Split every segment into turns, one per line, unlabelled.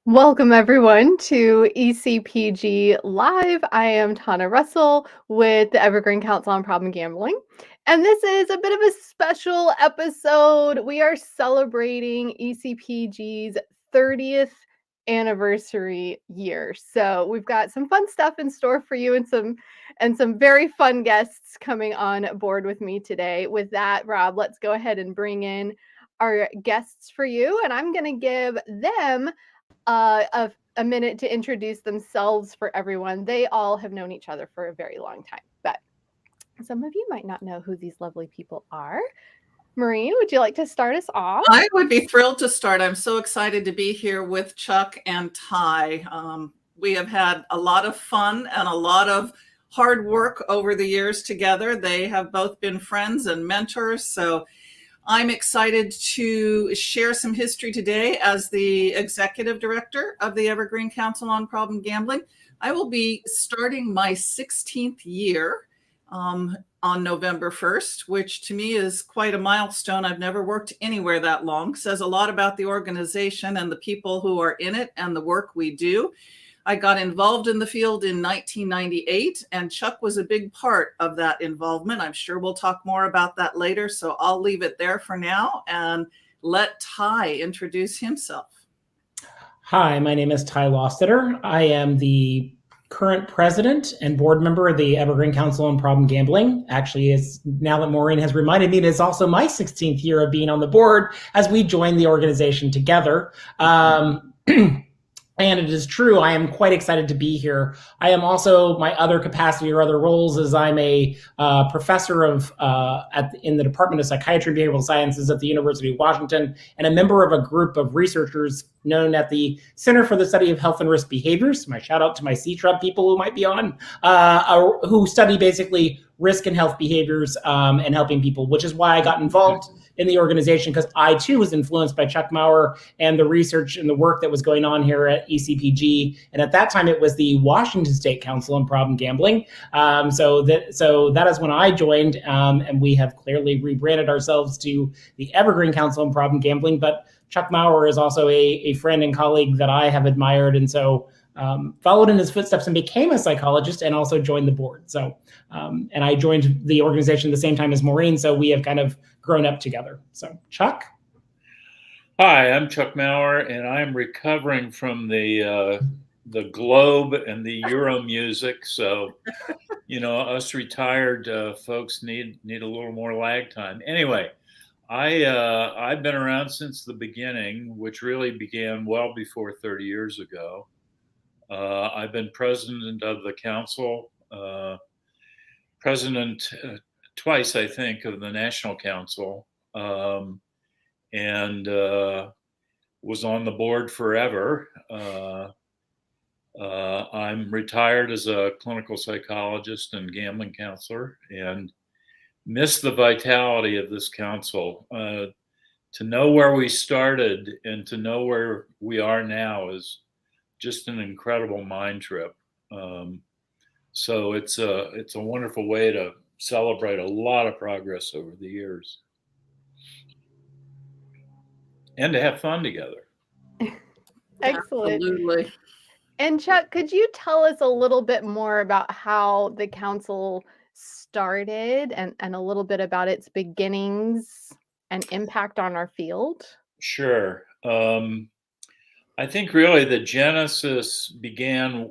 Welcome, everyone, to ECPG Live. I am Tana Russell with the Evergreen Council on Problem Gambling. And this is a bit of a special episode. We are celebrating ECPG's 30th anniversary year. So we've got some fun stuff in store for you and some very fun guests coming on board with me today. With that, Rob, let's go ahead and bring in our guests for you. And I'm going to give them a minute to introduce themselves for everyone. They all have known each other for a very long time, but some of you might not know who these lovely people are. Maureen, would you like to start us off?
I would be thrilled to start. I'm so excited to be here with Chuck and Ty. We have had a lot of fun and a lot of hard work over the years together. They have both been friends and mentors. So I'm excited to share some history today as the executive director of the Evergreen Council on Problem Gambling. I will be starting my 16th year on November 1st, which to me is quite a milestone. I've never worked anywhere that long. Says a lot about the organization and the people who are in it and the work we do. I got involved in the field in 1998, and Chuck was a big part of that involvement. I'm sure we'll talk more about that later, so I'll leave it there for now and let Ty introduce himself.
Hi, my name is Ty Lostetter. I am the current president and board member of the Evergreen Council on Problem Gambling. Actually, it's now that Maureen has reminded me, it is also my 16th year of being on the board as we joined the organization together. And it is true, I am quite excited to be here. I am also, my other capacity or other roles is I'm a professor in the Department of Psychiatry and Behavioral Sciences at the University of Washington, and a member of a group of researchers known at the Center for the Study of Health and Risk Behaviors. My shout out to my C-Trub people who might be on, who study basically risk and health behaviors and helping people, which is why I got involved in the organization, because I too was influenced by Chuck Maurer and the research and the work that was going on here at ECPG. And at that time, it was the Washington State Council on Problem Gambling. So that is when I joined, and we have clearly rebranded ourselves to the Evergreen Council on Problem Gambling. But Chuck Maurer is also a friend and colleague that I have admired, and so followed in his footsteps and became a psychologist and also joined the board. So, and I joined the organization at the same time as Maureen, so we have kind of grown up together. So, Chuck?
Hi, I'm Chuck Maurer, and I'm recovering from the Globe and the Euro music. So, us retired folks need a little more lag time. Anyway, I've been around since the beginning, which really began well before 30 years ago. I've been president of the council, president twice, I think, of the National Council, and was on the board forever. I'm retired as a clinical psychologist and gambling counselor, and miss the vitality of this council. To know where we started and to know where we are now is just an incredible mind trip. So it's a wonderful way to celebrate a lot of progress over the years and to have fun together.
Excellent.
Absolutely.
And Chuck, could you tell us a little bit more about how the council started and a little bit about its beginnings and impact on our field?
Sure. I think really the genesis began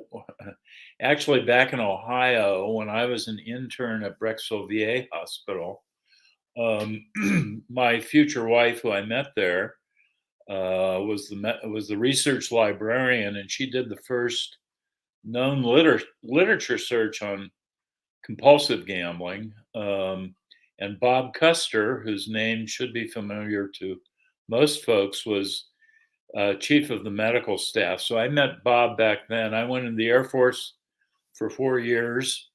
actually back in Ohio when I was an intern at Brecksville VA Hospital. My future wife, who I met there, was the research librarian, and she did the first known literature search on compulsive gambling. And Bob Custer, whose name should be familiar to most folks, was chief of the medical staff. So I met Bob back then. I went in the Air Force for 4 years,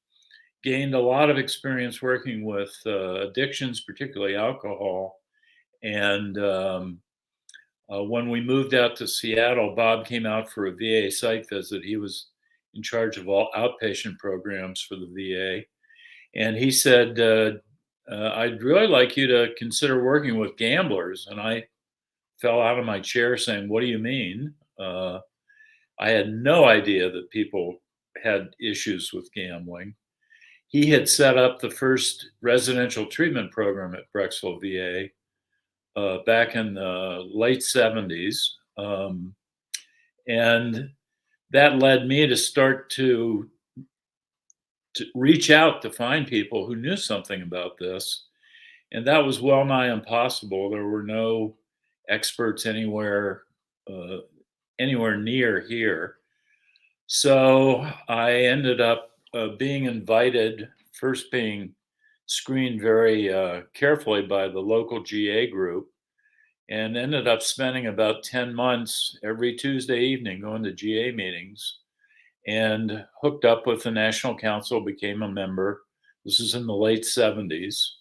gained a lot of experience working with addictions, particularly alcohol. And when we moved out to Seattle, Bob came out for a VA site visit. He was in charge of all outpatient programs for the VA. And he said, I'd really like you to consider working with gamblers. And I fell out of my chair saying, what do you mean? I had no idea that people had issues with gambling. He had set up the first residential treatment program at Brecksville, VA, back in the late 70s. And that led me to start to reach out to find people who knew something about this. And that was well nigh impossible. There were no experts anywhere near here. So I ended up being invited, first being screened very carefully by the local GA group, and ended up spending about 10 months every Tuesday evening going to GA meetings, and hooked up with the National Council, became a member. This is in the late 70s.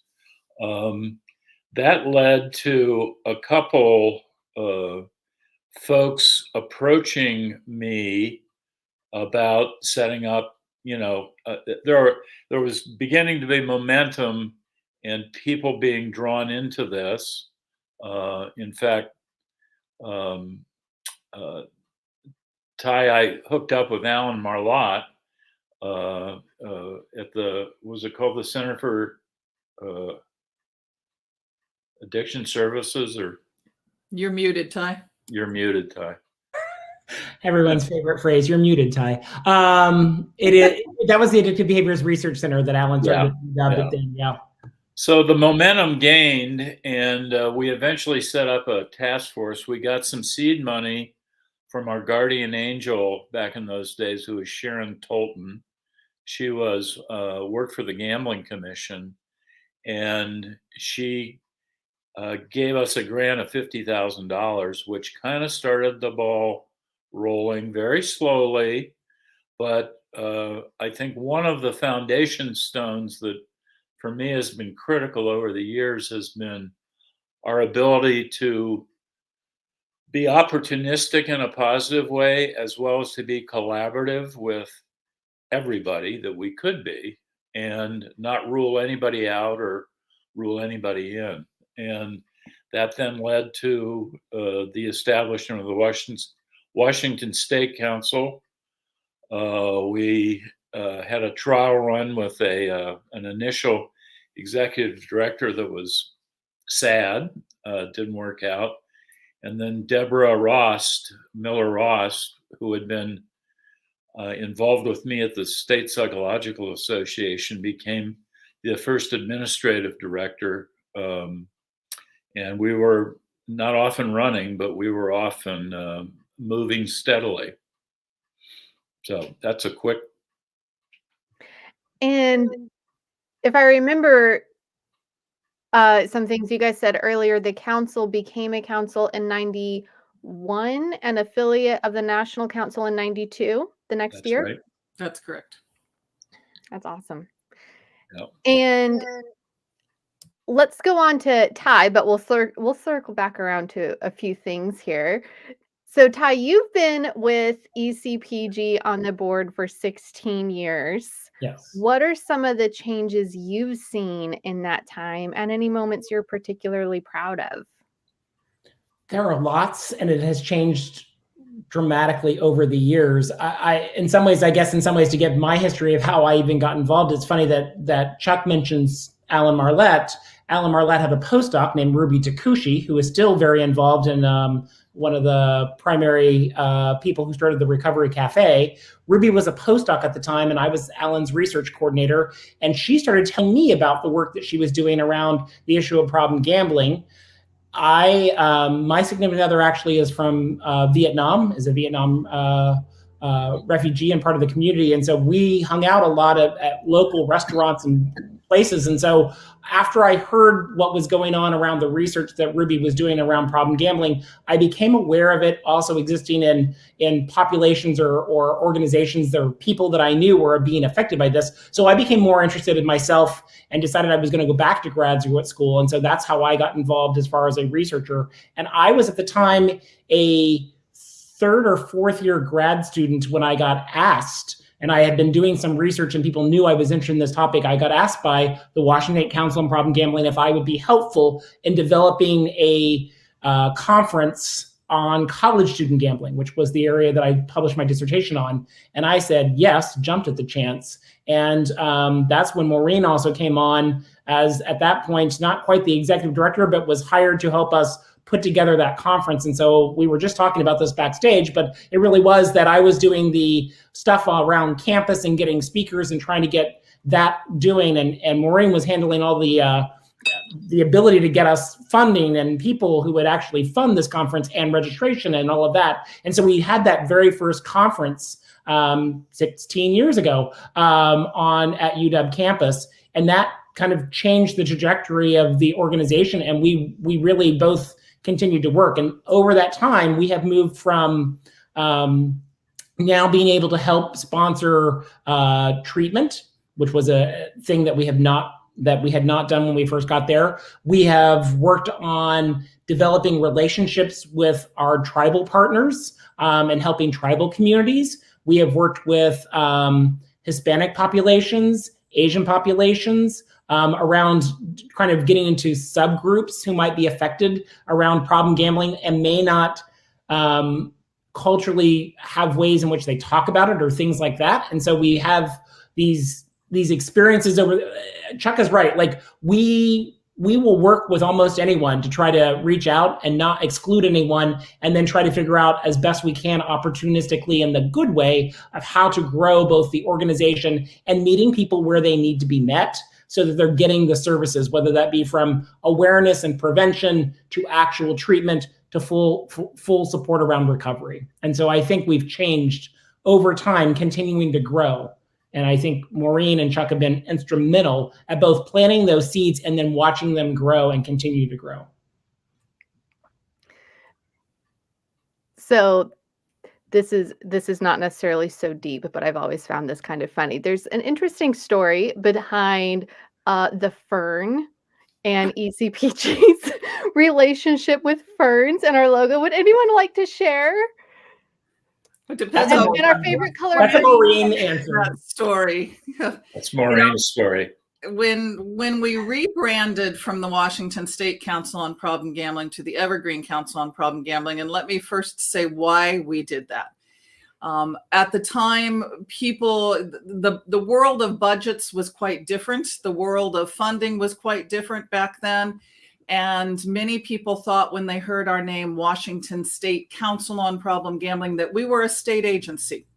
That led to a couple folks approaching me about setting up, there was beginning to be momentum and people being drawn into this. In fact, Ty, I hooked up with Alan Marlott at was it called the Center for Addiction Services, or?
You're muted, Ty.
You're muted, Ty.
Everyone's favorite phrase. You're muted, Ty. It is. That was the Addictive Behaviors Research Center that Alan started. Yeah.
So the momentum gained, and we eventually set up a task force. We got some seed money from our guardian angel back in those days, who was Sharon Tolton. She was worked for the Gambling Commission, and she gave us a grant of $50,000, which kind of started the ball rolling very slowly. But I think one of the foundation stones that for me has been critical over the years has been our ability to be opportunistic in a positive way, as well as to be collaborative with everybody that we could be, and not rule anybody out or rule anybody in. And that then led to the establishment of the Washington State Council. We had a trial run with an initial executive director that was sad, didn't work out. And then Deborah Miller Rost, who had been involved with me at the State Psychological Association, became the first administrative director. And we were not often running, but we were often moving steadily. So that's a quick.
And if I remember some things you guys said earlier, the council became a council in 91, an affiliate of the National Council in 92, the next year.
Right.
That's correct.
That's awesome.
Yep.
And let's go on to Ty, but we'll circle back around to a few things here. So Ty, you've been with ECPG on the board for 16 years.
Yes.
What are some of the changes you've seen in that time, and any moments you're particularly proud of?
There are lots, and it has changed dramatically over the years. In some ways, to give my history of how I even got involved, it's funny that Chuck mentions Alan Marlett. Alan Marlett had a postdoc named Ruby Takushi, who is still very involved in one of the primary people who started the Recovery Cafe. Ruby was a postdoc at the time, and I was Alan's research coordinator. And she started telling me about the work that she was doing around the issue of problem gambling. My significant other actually is from Vietnam, is a Vietnam refugee and part of the community. And so we hung out a lot at local restaurants and places. And so after I heard what was going on around the research that Ruby was doing around problem gambling, I became aware of it also existing in populations or organizations or people that I knew were being affected by this. So I became more interested in myself and decided I was going to go back to graduate school. And so that's how I got involved as far as a researcher. And I was at the time a third or fourth year grad student when I got asked, and I had been doing some research and people knew I was interested in this topic. I got asked by the Washington State Council on Problem Gambling if I would be helpful in developing a conference on college student gambling, which was the area that I published my dissertation on. And I said, yes, jumped at the chance. And that's when Maureen also came on as, at that point, not quite the executive director, but was hired to help us put together that conference. And so we were just talking about this backstage, but it really was that I was doing the stuff around campus and getting speakers and trying to get that doing. And Maureen was handling all the ability to get us funding and people who would actually fund this conference and registration and all of that. And so we had that very first conference 16 years ago at UW campus. And that kind of changed the trajectory of the organization. And we really both continued to work. And over that time, we have moved from now being able to help sponsor treatment, which was a thing that we had not done when we first got there. We have worked on developing relationships with our tribal partners and helping tribal communities. We have worked with Hispanic populations, Asian populations, around kind of getting into subgroups who might be affected around problem gambling and may not culturally have ways in which they talk about it or things like that. And so we have these experiences over. Chuck is right. Like we will work with almost anyone to try to reach out and not exclude anyone, and then try to figure out as best we can opportunistically in the good way of how to grow both the organization and meeting people where they need to be met so that they're getting the services, whether that be from awareness and prevention to actual treatment to full support around recovery. And so I think we've changed over time, continuing to grow. And I think Maureen and Chuck have been instrumental at both planting those seeds and then watching them grow and continue to grow.
So this is not necessarily so deep, but I've always found this kind of funny. There's an interesting story behind the fern and ECPG's relationship with ferns and our logo. Would anyone like to share?
It depends
And
on
our favorite color.
That's a Maureen answer.
that story.
That's Maureen's story.
When we rebranded from the Washington State Council on Problem Gambling to the Evergreen Council on Problem Gambling, and let me first say why we did that. At the time, the world of budgets was quite different. The world of funding was quite different back then. And many people thought when they heard our name, Washington State Council on Problem Gambling, that we were a state agency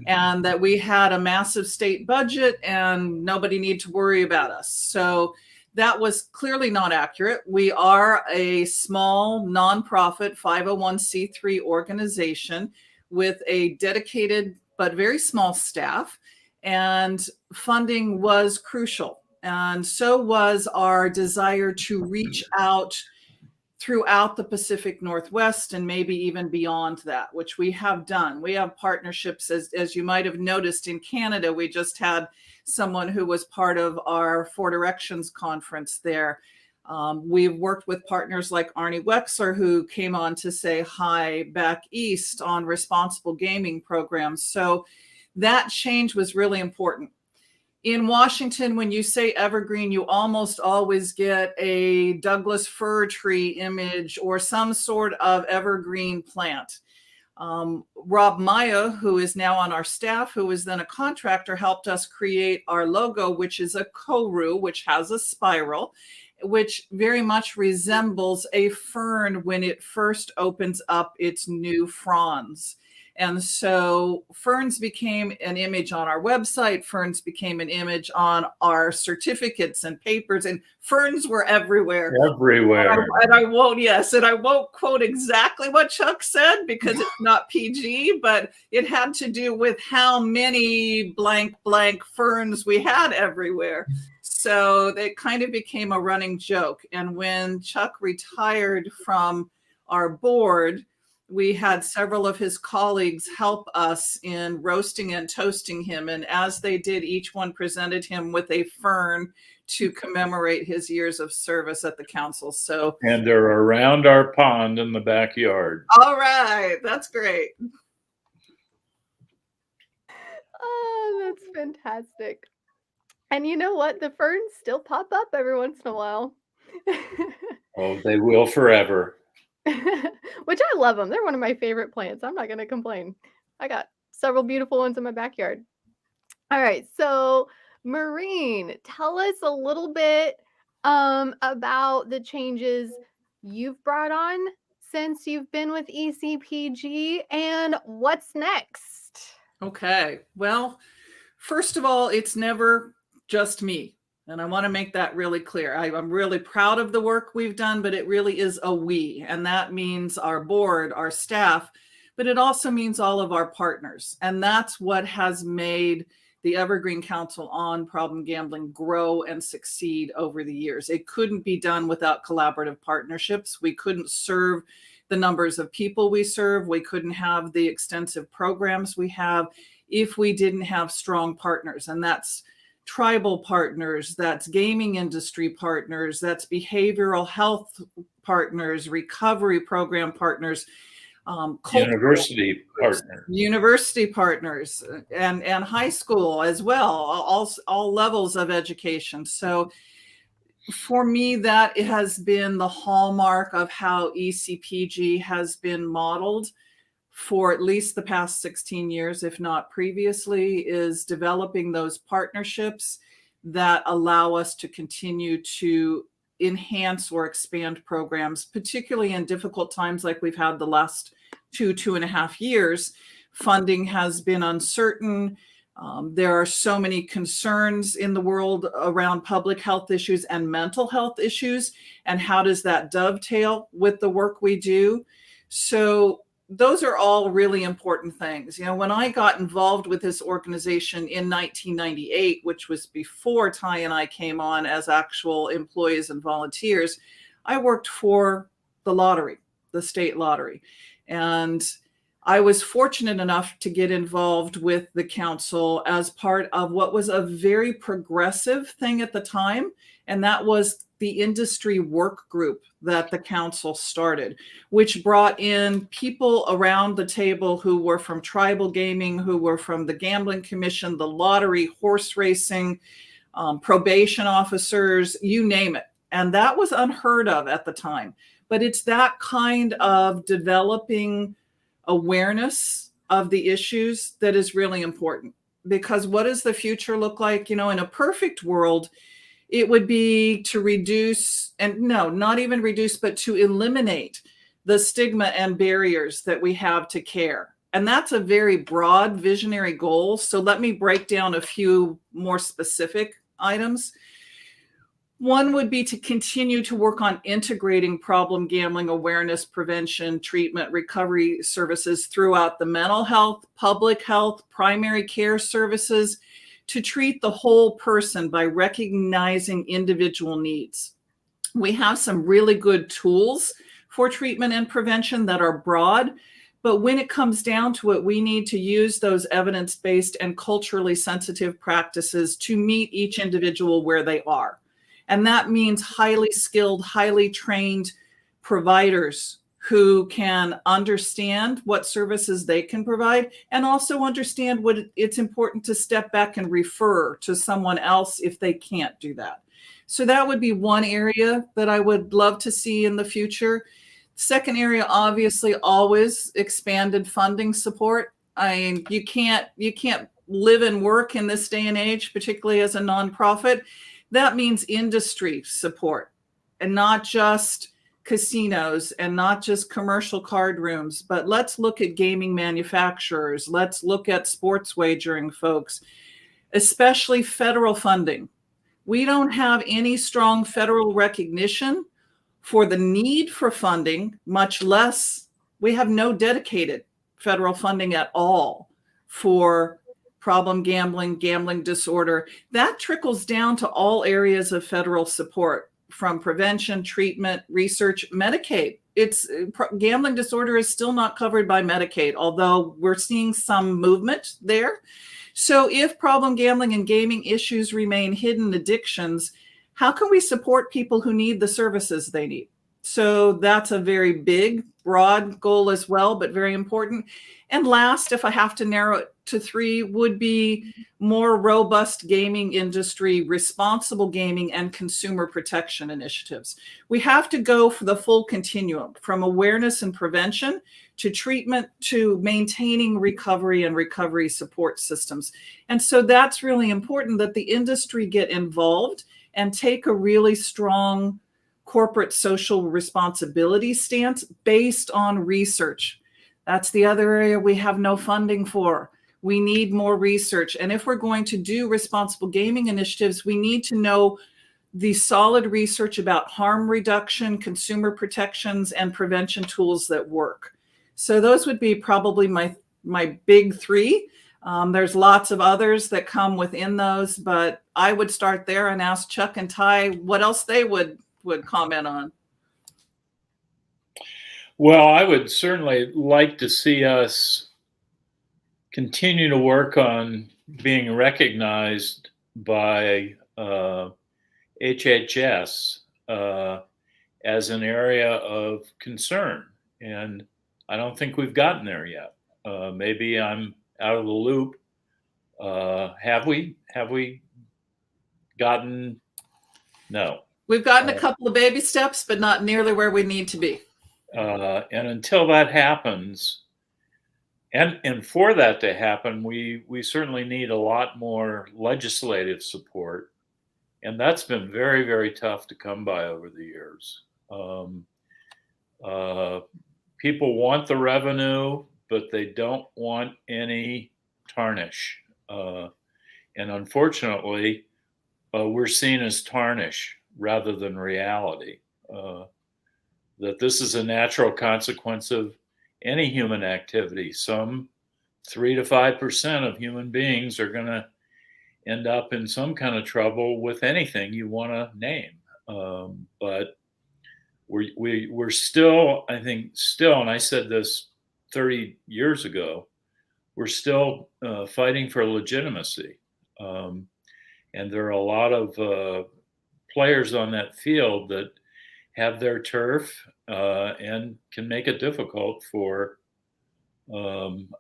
and that we had a massive state budget and nobody needed to worry about us. So that was clearly not accurate. We are a small nonprofit 501c3 organization with a dedicated but very small staff, and funding was crucial. And so was our desire to reach out throughout the Pacific Northwest and maybe even beyond that, which we have done. We have partnerships, as you might have noticed in Canada. We just had someone who was part of our Four Directions conference there. We've worked with partners like Arnie Wexler, who came on to say hi back east on responsible gaming programs. So that change was really important. In Washington, when you say evergreen, you almost always get a Douglas fir tree image or some sort of evergreen plant. Rob Maya, who is now on our staff, who was then a contractor, helped us create our logo, which is a koru, which has a spiral, which very much resembles a fern when it first opens up its new fronds. And so ferns became an image on our website. Ferns became an image on our certificates and papers, and ferns were everywhere.
Everywhere.
And I won't quote exactly what Chuck said because it's not PG, but it had to do with how many blank ferns we had everywhere. So it kind of became a running joke. And when Chuck retired from our board, we had several of his colleagues help us in roasting and toasting him. And as they did, each one presented him with a fern to commemorate his years of service at the council. So,
and they're around our pond in the backyard.
All right. That's great.
Oh, that's fantastic. And you know what? The ferns still pop up every once in a while.
Oh, they will forever.
Which I love them. They're one of my favorite plants. I'm not going to complain. I got several beautiful ones in my backyard. All right. So, Maureen, tell us a little bit about the changes you've brought on since you've been with ECPG and what's next.
Okay. Well, first of all, it's never just me. And I want to make that really clear. I'm really proud of the work we've done, but it really is a we. And that means our board, our staff, but it also means all of our partners. And that's what has made the Evergreen Council on Problem Gambling grow and succeed over the years. It couldn't be done without collaborative partnerships. We couldn't serve the numbers of people we serve. We couldn't have the extensive programs we have if we didn't have strong partners. And that's tribal partners, that's gaming industry partners, that's behavioral health partners, recovery program partners,
university
partners, and high school as well, all levels of education. So for me, that has been the hallmark of how ECPG has been modeled for at least the past 16 years, if not previously, is developing those partnerships that allow us to continue to enhance or expand programs, particularly in difficult times like we've had the last 2.5 years. Funding has been uncertain. There are so many concerns in the world around public health issues and mental health issues. And how does that dovetail with the work we do? So those are all really important things. You know, when I got involved with this organization in 1998, which was before Ty and I came on as actual employees and volunteers, I worked for the lottery, the state lottery. And I was fortunate enough to get involved with the council as part of what was a very progressive thing at the time. And that was the industry work group that the council started, which brought in people around the table who were from tribal gaming, who were from the Gambling Commission, the lottery, horse racing, probation officers, you name it. And that was unheard of at the time. But it's that kind of developing awareness of the issues that is really important. Because what does the future look like? You know, in a perfect world, it would be to reduce, and no, not even reduce, but to eliminate the stigma and barriers that we have to care. And that's a very broad visionary goal. So let me break down a few more specific items. One would be to continue to work on integrating problem gambling awareness, prevention, treatment, recovery services throughout the mental health, public health, primary care services, to treat the whole person by recognizing individual needs. We have some really good tools for treatment and prevention that are broad, but when it comes down to it, we need to use those evidence-based and culturally sensitive practices to meet each individual where they are. And that means highly skilled, highly trained providers who can understand what services they can provide and also understand what it's important to step back and refer to someone else if they can't do that. So that would be one area that I would love to see in the future. Second area, obviously, always expanded funding support. I mean, you can't live and work in this day and age, particularly as a nonprofit. That means industry support, and not just casinos and not just commercial card rooms, but let's look at gaming manufacturers. Let's look at sports wagering folks, especially federal funding. We don't have any strong federal recognition for the need for funding, much less we have no dedicated federal funding at all for problem gambling, gambling disorder. That trickles down to all areas of federal support, from prevention, treatment, research, Medicaid. Gambling disorder is still not covered by Medicaid, although we're seeing some movement there. So if problem gambling and gaming issues remain hidden addictions, how can we support people who need the services they need? So that's a very big, broad goal as well, but very important. And last, if I have to narrow it to 3, would be more robust gaming industry, responsible gaming, and consumer protection initiatives. We have to go for the full continuum, from awareness and prevention to treatment to maintaining recovery and recovery support systems. And so that's really important that the industry get involved and take a really strong corporate social responsibility stance based on research. That's the other area we have no funding for. We need more research. And if we're going to do responsible gaming initiatives, we need to know the solid research about harm reduction, consumer protections, and prevention tools that work. So those would be probably my big 3. There's lots of others that come within those, but I would start there and ask Chuck and Ty what else they would comment on.
Well, I would certainly like to see us continue to work on being recognized by HHS as an area of concern. And I don't think we've gotten there yet. Maybe I'm out of the loop. Have we gotten? No.
We've gotten a couple of baby steps, but not nearly where we need to be.
And until that happens, and for that to happen, we certainly need a lot more legislative support. And that's been very, very tough to come by over the years. People want the revenue, but they don't want any tarnish. And unfortunately, we're seen as tarnish rather than reality. That this is a natural consequence of any human activity. Some 3 to 5% of human beings are going to end up in some kind of trouble with anything you want to name. But we're still, I think, and I said this 30 years ago, we're still fighting for legitimacy. And there are a lot of players on that field that have their turf and can make it difficult for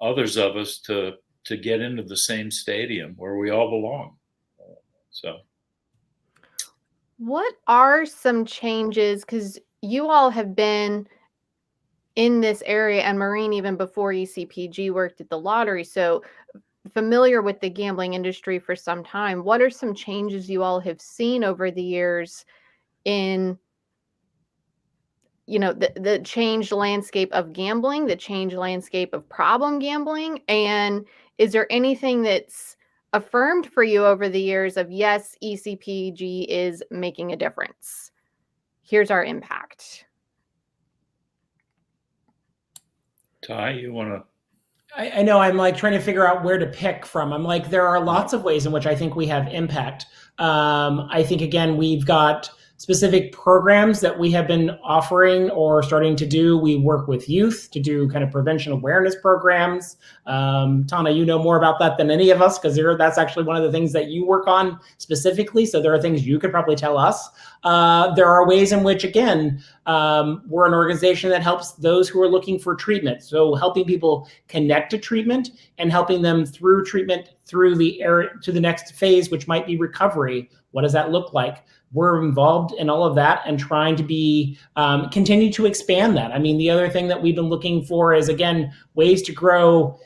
others of us to get into the same stadium where we all belong. So,
what are some changes? Because you all have been in this area, and Maureen, even before ECPG, worked at the lottery, so familiar with the gambling industry for some time. What are some changes you all have seen over the years in the changed landscape of gambling, the changed landscape of problem gambling? And is there anything that's affirmed for you over the years of, yes, ECPG is making a difference? Here's our impact.
Ty, you want to?
I know I'm like trying to figure out where to pick from. I'm like, there are lots of ways in which I think we have impact. I think, again, we've got specific programs that we have been offering or starting to do. We work with youth to do kind of prevention awareness programs. Tana, you know more about that than any of us, because that's actually one of the things that you work on specifically. So there are things you could probably tell us. There are ways in which, again, we're an organization that helps those who are looking for treatment. So helping people connect to treatment and helping them through treatment through to the next phase, which might be recovery. What does that look like? We're involved in all of that and trying to be continue to expand that. I mean, the other thing that we've been looking for is, again, ways to grow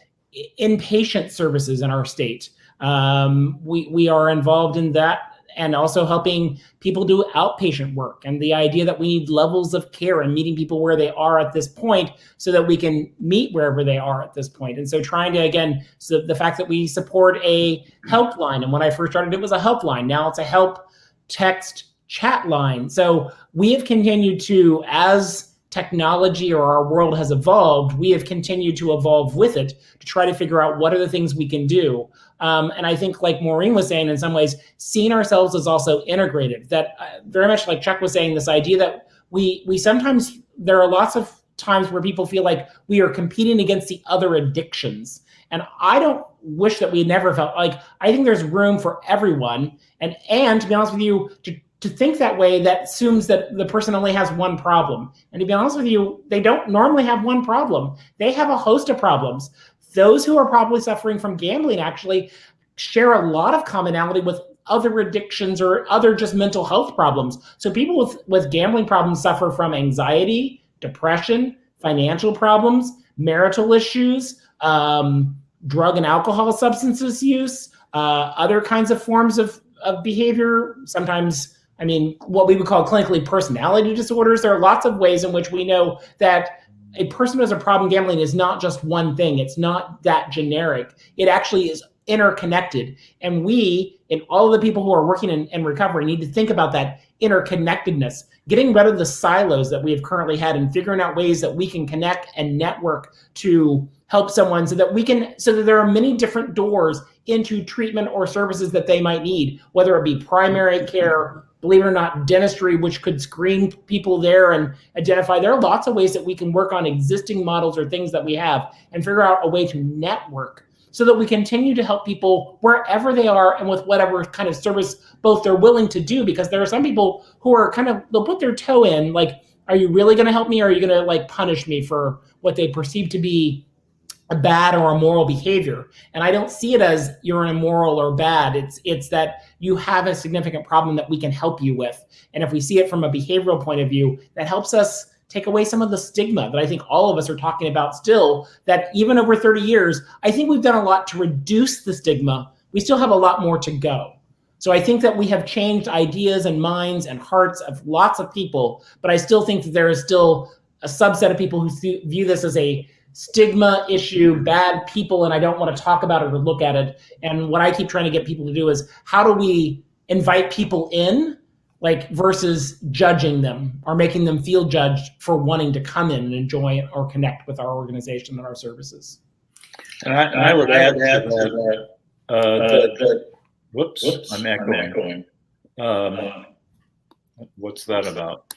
inpatient services in our state. We are involved in that, and also helping people do outpatient work, and the idea that we need levels of care and meeting people where they are at this point so that we can meet wherever they are at this point. And so trying to, again, so the fact that we support a helpline, and when I first started, it was a helpline. Now it's a help text chat line. So we have continued to, as technology or our world has evolved, we have continued to evolve with it to try to figure out what are the things we can do. And I think, like Maureen was saying, in some ways, seeing ourselves as also integrated, that very much like Chuck was saying, this idea that we sometimes, there are lots of times where people feel like we are competing against the other addictions. And I don't wish that we never felt like, I think there's room for everyone. And to be honest with you, to to think that way, that assumes that the person only has one problem. And to be honest with you, they don't normally have one problem. They have a host of problems. Those who are probably suffering from gambling actually share a lot of commonality with other addictions or other just mental health problems. So people with gambling problems suffer from anxiety, depression, financial problems, marital issues, drug and alcohol substances use, other kinds of forms of behavior. Sometimes, I mean, what we would call clinically personality disorders. There are lots of ways in which we know that a person who has a problem gambling is not just one thing. It's not that generic. It actually is interconnected. And we, and all of the people who are working in recovery, need to think about that interconnectedness, getting rid of the silos that we have currently had and figuring out ways that we can connect and network to help someone so that there are many different doors into treatment or services that they might need, whether it be primary care, believe it or not, dentistry, which could screen people there and identify. There are lots of ways that we can work on existing models or things that we have and figure out a way to network so that we continue to help people wherever they are and with whatever kind of service both they're willing to do. Because there are some people who are they'll put their toe in, like, are you really going to help me, or are you going to like punish me for what they perceive to be a bad or immoral behavior? And I don't see it as you're immoral or bad. It's that you have a significant problem that we can help you with. And if we see it from a behavioral point of view, that helps us take away some of the stigma that I think all of us are talking about still, that even over 30 years, I think we've done a lot to reduce the stigma. We still have a lot more to go. So I think that we have changed ideas and minds and hearts of lots of people, but I still think that there is still a subset of people who view this as a stigma issue, bad people, and I don't want to talk about it or look at it. And what I keep trying to get people to do is, how do we invite people in, like, versus judging them or making them feel judged for wanting to come in and enjoy or connect with our organization and our services.
And I would add to that, whoops, I'm echoing. What's that about?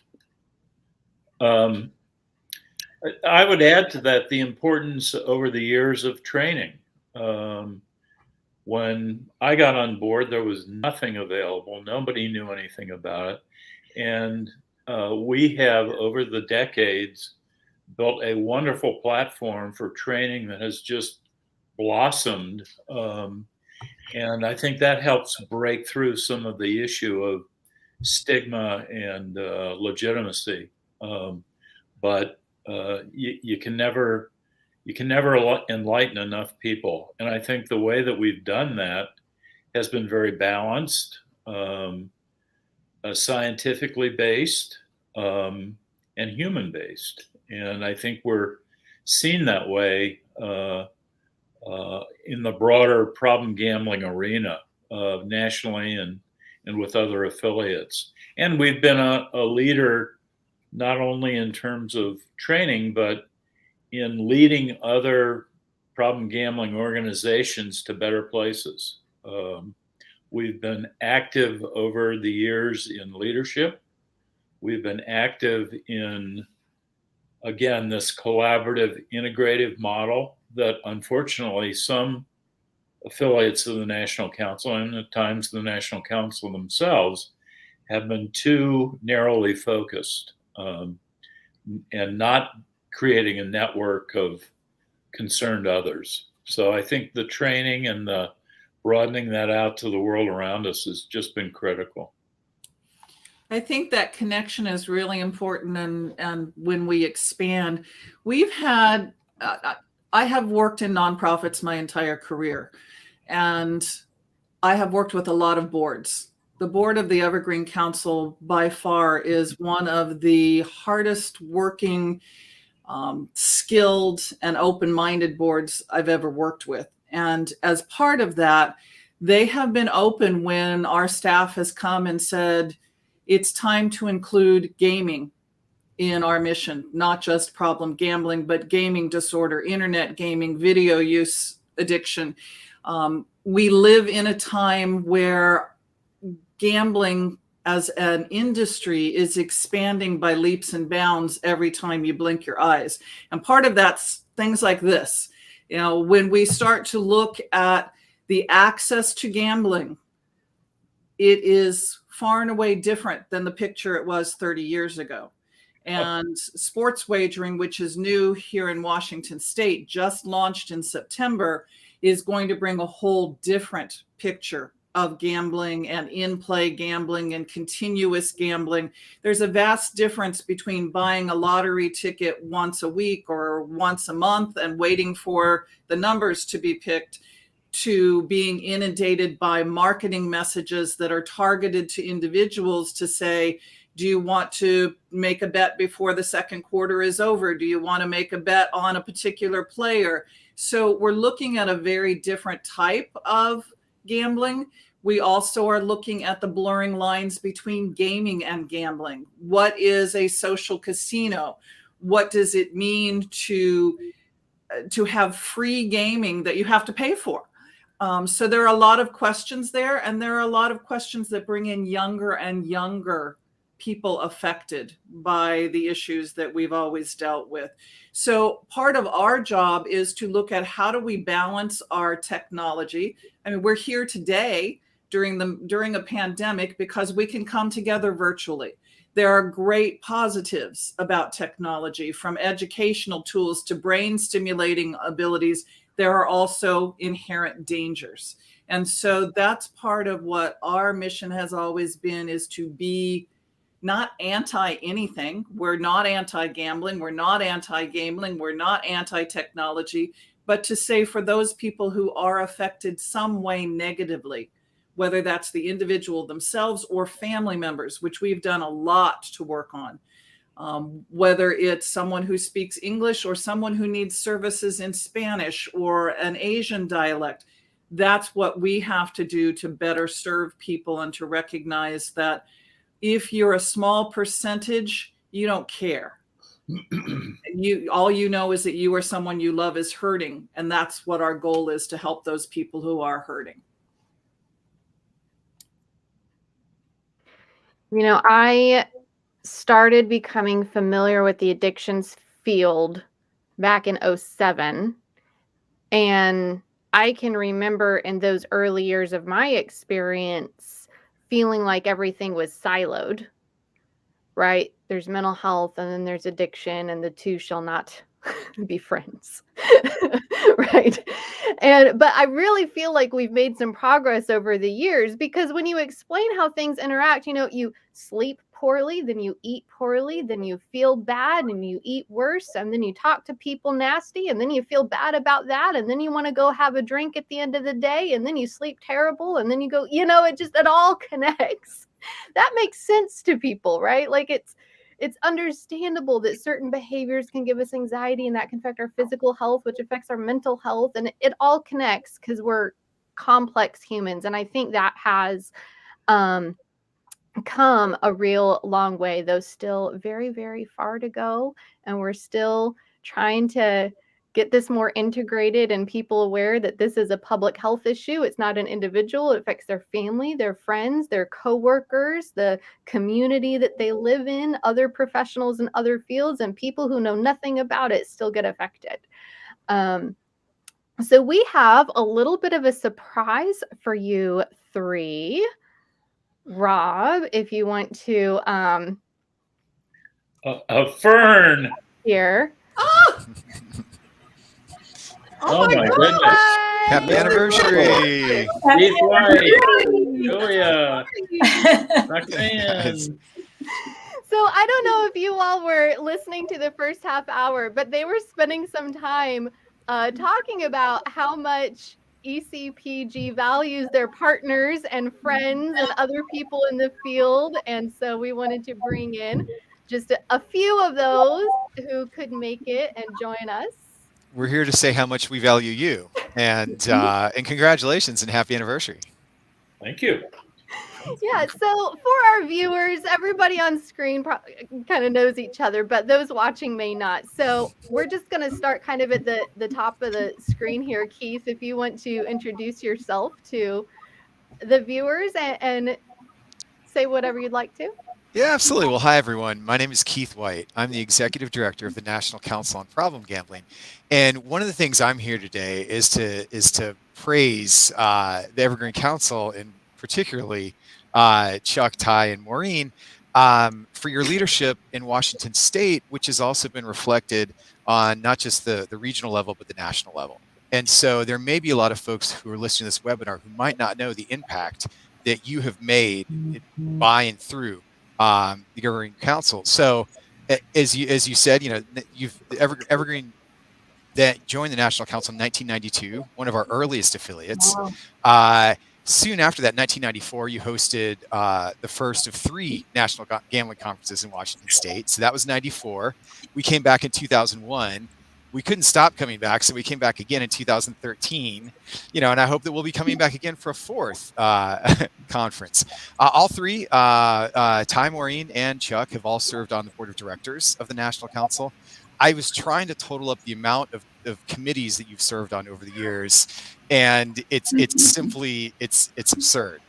I would add to that the importance over the years of training. When I got on board, there was nothing available. Nobody knew anything about it. And we have, over the decades, built a wonderful platform for training that has just blossomed. And I think that helps break through some of the issue of stigma and legitimacy. But you can never enlighten enough people. And I think the way that we've done that has been very balanced, scientifically based, and human based. And I think we're seen that way in the broader problem gambling arena, nationally and with other affiliates. And we've been a leader not only in terms of training, but in leading other problem gambling organizations to better places. We've been active over the years in leadership. We've been active in, again, this collaborative, integrative model that unfortunately some affiliates of the National Council, and at times the National Council themselves, have been too narrowly focused, and not creating a network of concerned others. So I think the training and the broadening that out to the world around us has just been critical.
I think that connection is really important. And when we expand, we've had, I have worked in nonprofits my entire career, and I have worked with a lot of boards. The board of the Evergreen Council by far is one of the hardest working, skilled and open-minded boards I've ever worked with. And as part of that, they have been open when our staff has come and said, it's time to include gaming in our mission, not just problem gambling, but gaming disorder, internet gaming, video use addiction. We live in a time where gambling as an industry is expanding by leaps and bounds every time you blink your eyes. And part of that's things like this. You know, when we start to look at the access to gambling, it is far and away different than the picture it was 30 years ago. And sports wagering, which is new here in Washington State, just launched in September, is going to bring a whole different picture of gambling and in-play gambling and continuous gambling. There's a vast difference between buying a lottery ticket once a week or once a month and waiting for the numbers to be picked, to being inundated by marketing messages that are targeted to individuals to say, do you want to make a bet before the second quarter is over? Do you want to make a bet on a particular player? So we're looking at a very different type of gambling. We also are looking at the blurring lines between gaming and gambling. What is a social casino? What does it mean to have free gaming that you have to pay for? So there are a lot of questions there, and there are a lot of questions that bring in younger and younger people affected by the issues that we've always dealt with. So part of our job is to look at how do we balance our technology. I mean, we're here today during a pandemic because we can come together virtually. There are great positives about technology, from educational tools to brain stimulating abilities. There are also inherent dangers. And so that's part of what our mission has always been, is to be not anti anything. We're not anti-gambling. We're not anti-gambling. We're not anti-technology, but to say for those people who are affected some way negatively, whether that's the individual themselves or family members, which we've done a lot to work on, whether it's someone who speaks English or someone who needs services in Spanish or an Asian dialect. That's what we have to do to better serve people and to recognize that if you're a small percentage, you don't care. All you know is that you or someone you love is hurting. And that's what our goal is, to help those people who are hurting.
You know, I started becoming familiar with the addictions field back in 2007. And I can remember in those early years of my experience feeling like everything was siloed, right? There's mental health and then there's addiction, and the two shall not be friends. Right. But I really feel like we've made some progress over the years, because when you explain how things interact, you sleep poorly, then you eat poorly, then you feel bad and you eat worse, and then you talk to people nasty, and then you feel bad about that, and then you want to go have a drink at the end of the day, and then you sleep terrible, and then you go, it all connects. That makes sense to people, right? Like it's understandable that certain behaviors can give us anxiety, and that can affect our physical health, which affects our mental health. And it all connects because we're complex humans. And I think that has come a real long way, though still very, very far to go. And we're still trying to get this more integrated and people aware that this is a public health issue. It's not an individual. It affects their family, their friends, their coworkers, the community that they live in, other professionals in other fields, and people who know nothing about it still get affected. So we have a little bit of a surprise for you three. Rob, if you want to
a fern
here.
Oh my goodness.
Happy anniversary.
Keith White, Julia, Roxanne.
So I don't know if you all were listening to the first half hour, but they were spending some time talking about how much ECPG values their partners and friends and other people in the field. And so we wanted to bring in just a few of those who could make it and join us.
We're here to say how much we value you, and congratulations and happy anniversary.
Thank you.
Yeah, so for our viewers, everybody on screen kind of knows each other, but those watching may not. So we're just going to start kind of at the top of the screen here. Keith, if you want to introduce yourself to the viewers and say whatever you'd like to.
Yeah, absolutely. Well, hi, everyone. My name is Keith White. I'm the Executive Director of the National Council on Problem Gambling. And one of the things I'm here today is to praise the Evergreen Council, and particularly Chuck, Ty, and Maureen, for your leadership in Washington State, which has also been reflected on not just the regional level, but the national level. And so there may be a lot of folks who are listening to this webinar who might not know the impact that you have made by and through the Governing Council. So as you said, you've Evergreen that joined the National Council in 1992, one of our earliest affiliates. Wow. Soon after that, 1994, you hosted the first of 3 national gambling conferences in Washington State. So that was 94. We came back in 2001. We couldn't stop coming back, so we came back again in 2013. And I hope that we'll be coming back again for a 4th conference. All 3, Ty, Maureen, and Chuck, have all served on the board of directors of the National Council. I was trying to total up the amount of committees that you've served on over the years, and it's simply absurd.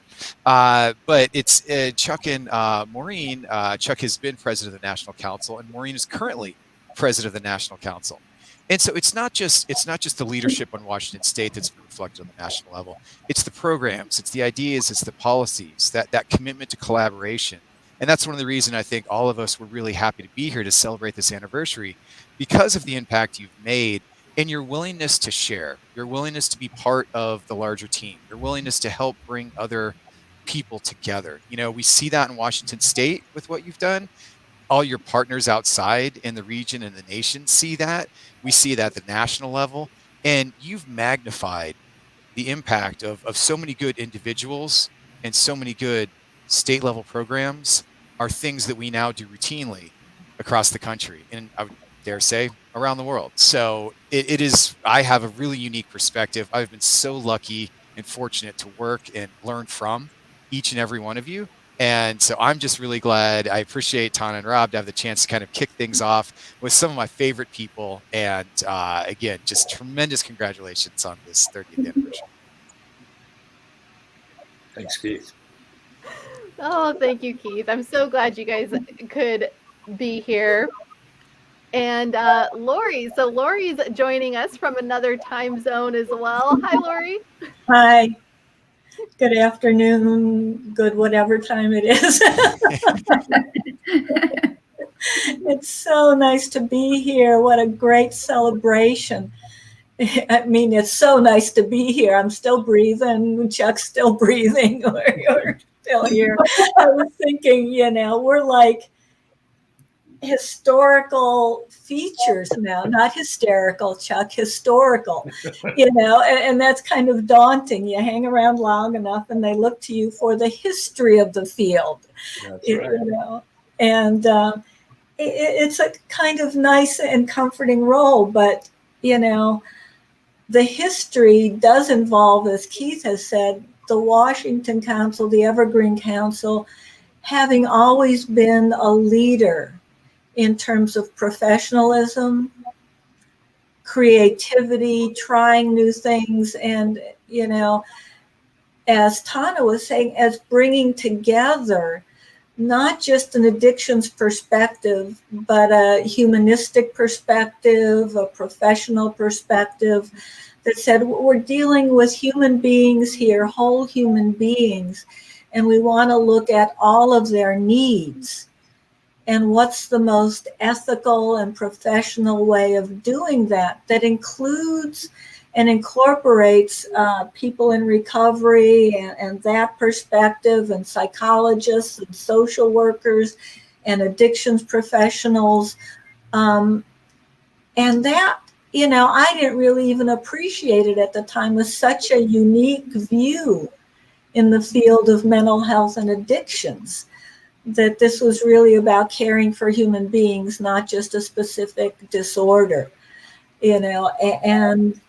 But it's Chuck and Maureen. Chuck has been president of the National Council, and Maureen is currently president of the National Council. And so it's not just the leadership on Washington State that's been reflected on the national level. It's the programs, it's the ideas, it's the policies, that commitment to collaboration. And that's one of the reasons I think all of us were really happy to be here to celebrate this anniversary, because of the impact you've made and your willingness to share, your willingness to be part of the larger team, your willingness to help bring other people together. We see that in Washington State with what you've done. All your partners outside in the region and the nation see that. We see that at the national level. And you've magnified the impact of so many good individuals and so many good state level programs are things that we now do routinely across the country, and I would dare say around the world. So it is, I have a really unique perspective. I've been so lucky and fortunate to work and learn from each and every one of you. And so I'm just really glad. I appreciate Tana and Rob to have the chance to kind of kick things off with some of my favorite people. And again, just tremendous congratulations on this 30th anniversary.
Thanks, Keith.
Oh, thank you, Keith. I'm so glad you guys could be here. And Lori, so Lori's joining us from another time zone as well. Hi, Lori.
Hi. Good afternoon, good whatever time it is. It's so nice to be here. What a great celebration. I mean, it's so nice to be here. I'm still breathing. Chuck's still breathing. We're still here. I was thinking, we're like historical features now, not hysterical, Chuck, historical, and that's kind of daunting. You hang around long enough and they look to you for the history of the field. That's right. And it's a kind of nice and comforting role, but, the history does involve, as Keith has said, the Washington Council, the Evergreen Council, having always been a leader in terms of professionalism, creativity, trying new things, and, as Tana was saying, as bringing together not just an addictions perspective, but a humanistic perspective, a professional perspective that said, we're dealing with human beings here, whole human beings, and we want to look at all of their needs. And what's the most ethical and professional way of doing that includes and incorporates people in recovery and that perspective, and psychologists and social workers and addictions professionals. And that, I didn't really even appreciate it at the time, was such a unique view in the field of mental health and addictions, that this was really about caring for human beings, not just a specific disorder, and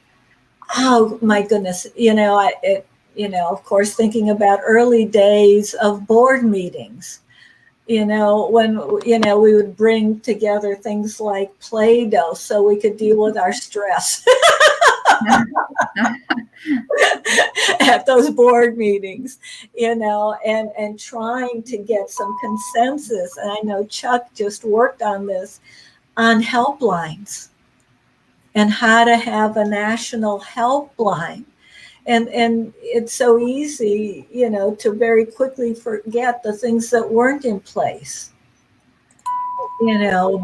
oh my goodness, of course, thinking about early days of board meetings, when, we would bring together things like Play-Doh so we could deal with our stress at those board meetings, and trying to get some consensus. And I know Chuck just worked on this, on helplines and how to have a national helpline. And it's so easy, to very quickly forget the things that weren't in place,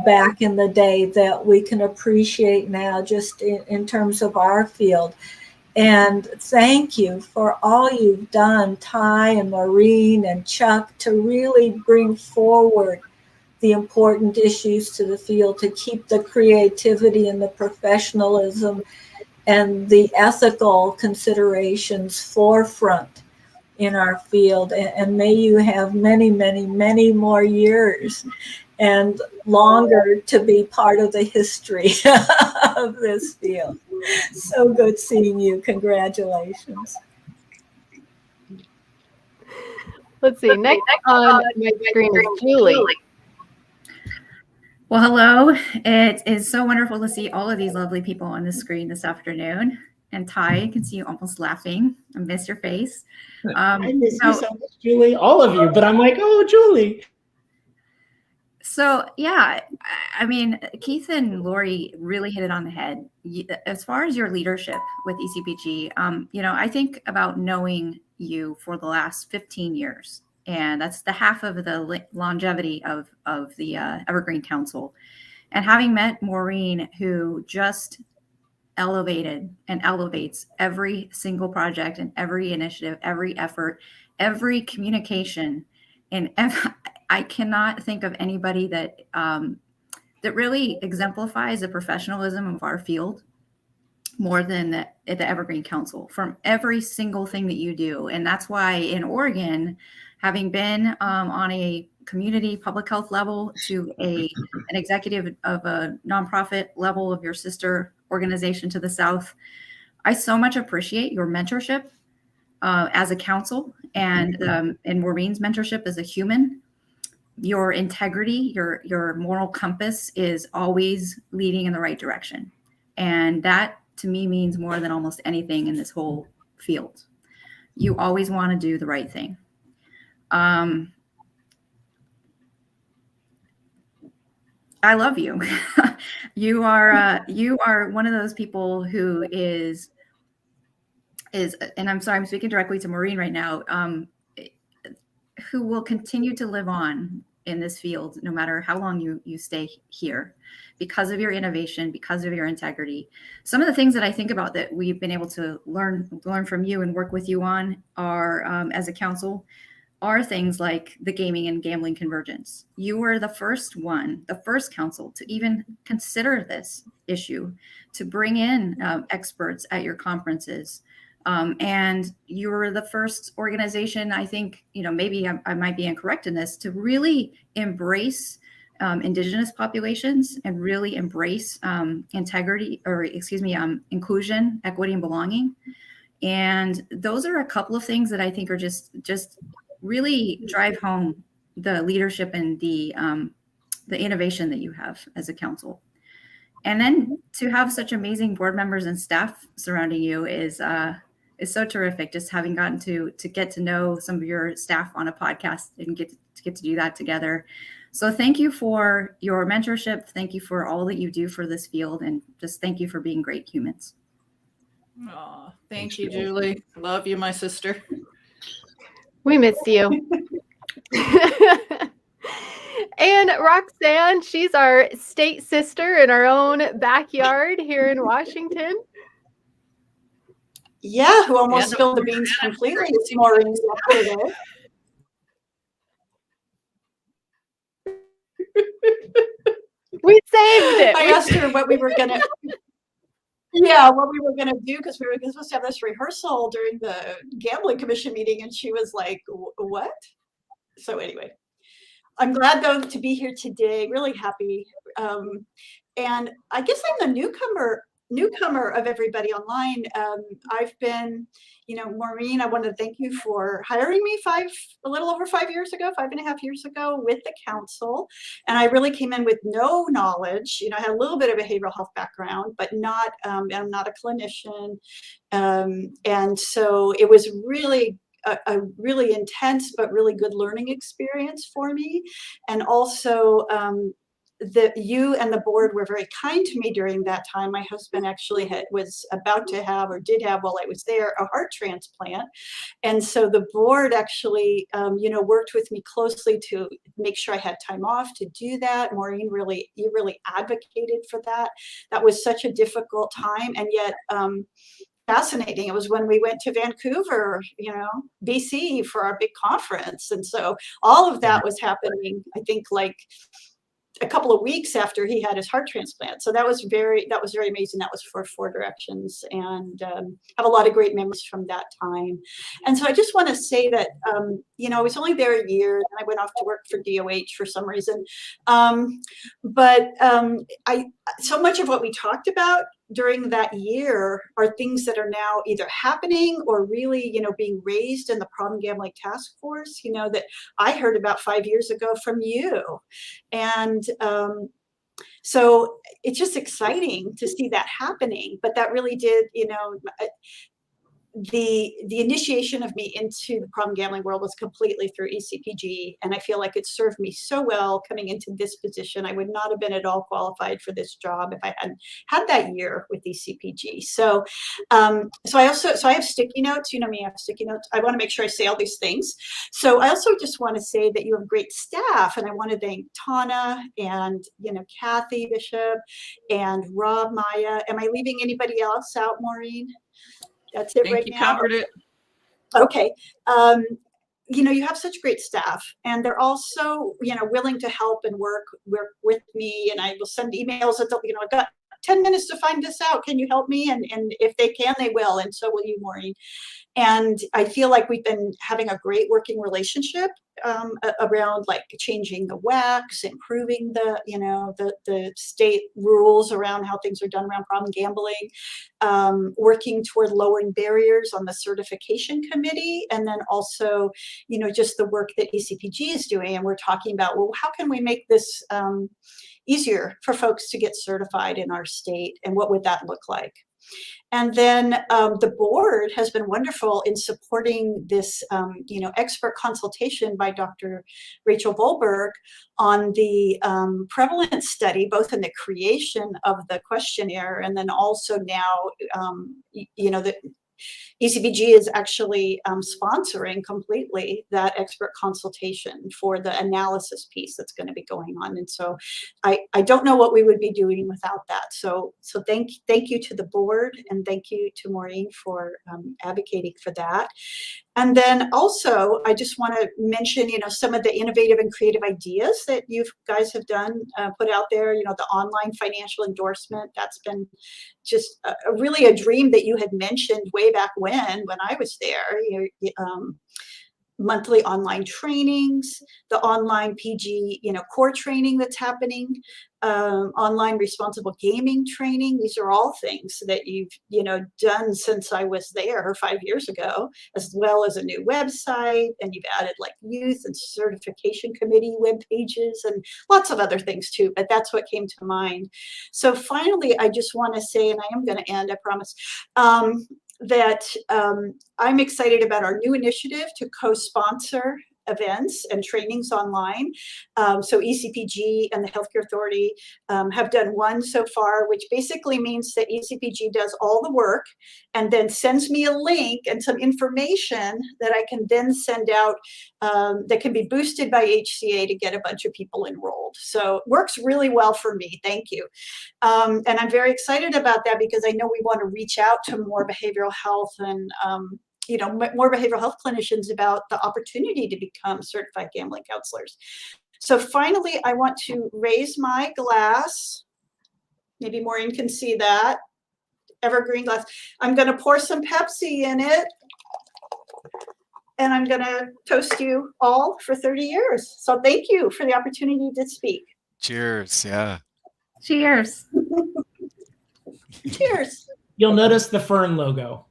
back in the day, that we can appreciate now, just in terms of our field. And thank you for all you've done, Ty and Maureen and Chuck, to really bring forward the important issues to the field, to keep the creativity and the professionalism and the ethical considerations forefront in our field. And may you have many, many, many more years and longer to be part of the history of this field. So good seeing you. Congratulations.
Let's see. Next on my screen is Julie.
Well, hello. It is so wonderful to see all of these lovely people on the screen this afternoon. And Ty, I can see you almost laughing. I miss your face.
I miss you so much, Julie. All of you, but I'm like, oh, Julie.
So yeah, I mean, Keith and Lori really hit it on the head. As far as your leadership with ECPG, I think about knowing you for the last 15 years, and that's the half of the longevity of the Evergreen Council. And having met Maureen, who just elevated and elevates every single project and every initiative, every effort, every communication, and I cannot think of anybody that that really exemplifies the professionalism of our field more than the Evergreen Council, from every single thing that you do. And that's why in Oregon, having been on a community public health level to an executive of a nonprofit level of your sister organization to the south, I so much appreciate your mentorship as a council, and Maureen's mentorship as a human. Your integrity, your moral compass is always leading in the right direction. And that to me means more than almost anything in this whole field. You always want to do the right thing. I love you. You are one of those people who is, and I'm sorry, I'm speaking directly to Maureen right now, who will continue to live on in this field, no matter how long you stay here, because of your innovation, because of your integrity. Some of the things that I think about that we've been able to learn from you and work with you on are, as a council, are things like the gaming and gambling convergence. You were the first council to even consider this issue, to bring in experts at your conferences. And you were the first organization, I think, maybe I might be incorrect in this, to really embrace Indigenous populations and really embrace inclusion, equity, and belonging. And those are a couple of things that I think are just really drive home the leadership and the innovation that you have as a council. And then to have such amazing board members and staff surrounding you is so terrific. Just having gotten to get to know some of your staff on a podcast and get to do that together. So thank you for your mentorship. Thank you for all that you do for this field, and just thank you for being great humans.
Oh, thank you, Julie. Love you, my sister.
We missed you. And Roxanne, she's our state sister in our own backyard here in Washington.
Yeah, who almost spilled the beans completely this morning.
We saved it.
I asked her what we were gonna do, because we were supposed to have this rehearsal during the gambling commission meeting, and she was like, what? So anyway, I'm glad though to be here today, really happy. And I guess I'm the newcomer of everybody online. I've been, Maureen, I want to thank you for hiring me a little over 5 years ago, 5.5 years ago, with the council. And I really came in with no knowledge. I had a little bit of behavioral health background, but not, I'm not a clinician. And so it was really a really intense but really good learning experience for me. And also you and the board were very kind to me during that time. My husband actually was about to have, or did have while I was there, a heart transplant. And so the board actually, worked with me closely to make sure I had time off to do that. Maureen, you really advocated for that. That was such a difficult time, and yet fascinating. It was when we went to Vancouver, BC, for our big conference. And so all of that was happening, I think, like a couple of weeks after he had his heart transplant. So that was very amazing. That was for Four Directions, and have a lot of great memories from that time. And so I just want to say that, I was only there a year, and I went off to work for DOH for some reason. But so much of what we talked about during that year are things that are now either happening or really, being raised in the problem gambling task force, that I heard about 5 years ago from you. And so it's just exciting to see that happening. But that really did, the initiation of me into the problem gambling world was completely through ECPG, and I feel like it served me so well coming into this position. I would not have been at all qualified for this job if I hadn't had that year with ECPG. So, I have sticky notes. You know me, I have sticky notes. I want to make sure I say all these things. So I also just want to say that you have great staff, and I want to thank Tana and Kathy Bishop and Rob Maya. Am I leaving anybody else out, Maureen? That's it right now.
You covered it.
Okay. You have such great staff, and they're also, willing to help and work with me. And I will send emails at I've got 10 minutes to find this out. Can you help me? And if they can, they will. And so will you, Maureen. And I feel like we've been having a great working relationship around like changing the WACs, improving the state rules around how things are done around problem gambling, working toward lowering barriers on the certification committee, and then also, just the work that ECPG is doing. And we're talking about, well, how can we make this easier for folks to get certified in our state, and what would that look like? And then the board has been wonderful in supporting this, expert consultation by Dr. Rachel Volberg on the prevalence study, both in the creation of the questionnaire, and then also now, the ECPG is actually sponsoring completely that expert consultation for the analysis piece that's going to be going on. And so I don't know what we would be doing without that. So thank you to the board, and thank you to Maureen for advocating for that. And then also, I just want to mention, some of the innovative and creative ideas that you guys have done, put out there, the online financial endorsement. That's been just really a dream that you had mentioned way back when I was there. Monthly online trainings, the online PG, core training that's happening, online responsible gaming training. These are all things that you've, done since I was there 5 years ago, as well as a new website, and you've added like youth and certification committee web pages and lots of other things too, but that's what came to mind. So finally, I just want to say, and I am going to end, I promise, that I'm excited about our new initiative to co-sponsor events and trainings online. So ECPG and the Healthcare Authority have done one so far, which basically means that ECPG does all the work and then sends me a link and some information that I can then send out that can be boosted by HCA to get a bunch of people enrolled. So it works really well for me. Thank you. And I'm very excited about that because I know we want to reach out to more behavioral health and more behavioral health clinicians about the opportunity to become certified gambling counselors. So finally, I want to raise my glass. Maybe Maureen can see that. Evergreen glass. I'm going to pour some Pepsi in it. And I'm going to toast you all for 30 years. So thank you for the opportunity to speak.
Cheers. Yeah.
Cheers.
Cheers.
You'll notice the Fern logo.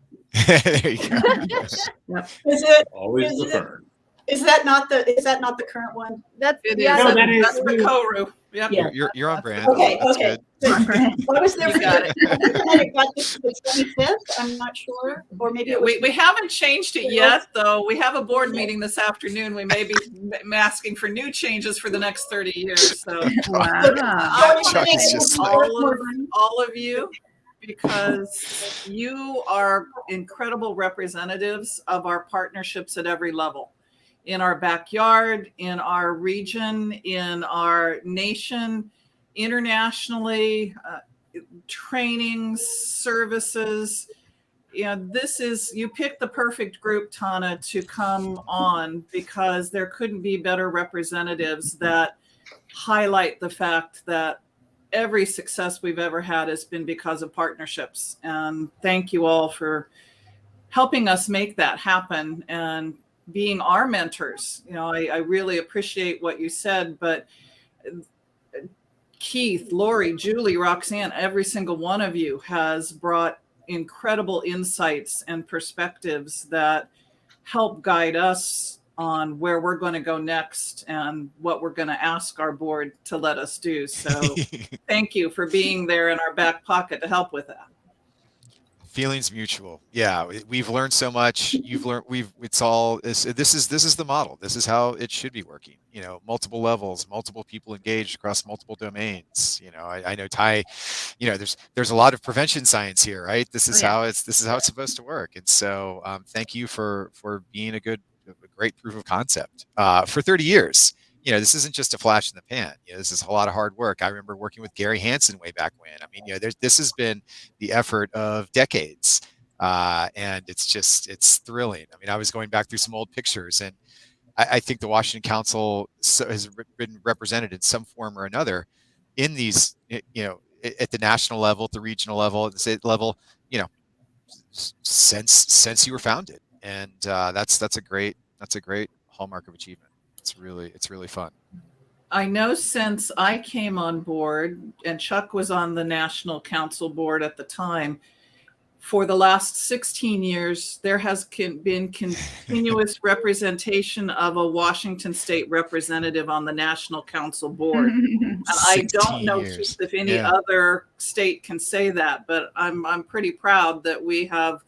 There you go.
Yes.
Yep.
Is it?
Always
Is
the
it-
fern.
Is that not the current one?
That's
It
yeah.
is.
No, that is
That's the
you.
Koru. Yep.
Yeah.
You're on brand.
Okay,
That's
okay.
good.
On brand.
What was there?
You got it.
I think I might have got this to the 25th. I'm not sure, or maybe it was.
We haven't changed it yet, though. We have a board meeting this afternoon. We may be asking for new changes for the next 30 years. So
Wow.
I want to
Chuck is
thank
just
all of you, because you are incredible representatives of our partnerships at every level, in our backyard, in our region, in our nation, internationally, trainings, services. You picked the perfect group, Tana, to come on, because there couldn't be better representatives that highlight the fact that every success we've ever had has been because of partnerships. And thank you all for helping us make that happen and being our mentors. I really appreciate what you said, but Keith, Lori, Julie, Roxanne, every single one of you has brought incredible insights and perspectives that help guide us on where we're going to go next and what we're going to ask our board to let us do. So thank you for being there in our back pocket to help with that.
Feelings mutual. Yeah, we've learned so much. You've learned. It's all. This is the model. This is how it should be working. Multiple levels, multiple people engaged across multiple domains. I know Ty. There's a lot of prevention science here, right? This is how it's supposed to work. And so, thank you for being a great proof of concept for 30 years. This isn't just a flash in the pan. This is a lot of hard work. I remember working with Gary Hansen way back when. I mean, this has been the effort of decades. And it's thrilling. I mean, I was going back through some old pictures, and I think the Washington Council has been represented in some form or another in these, at the national level, at the regional level, at the state level, since you were founded. And that's a great hallmark of achievement. It's really fun.
I know since I came on board, and Chuck was on the National Council board at the time, for the last 16 years, there has been continuous representation of a Washington State representative on the National Council board. And I don't know if any other state can say that, but I'm pretty proud that we have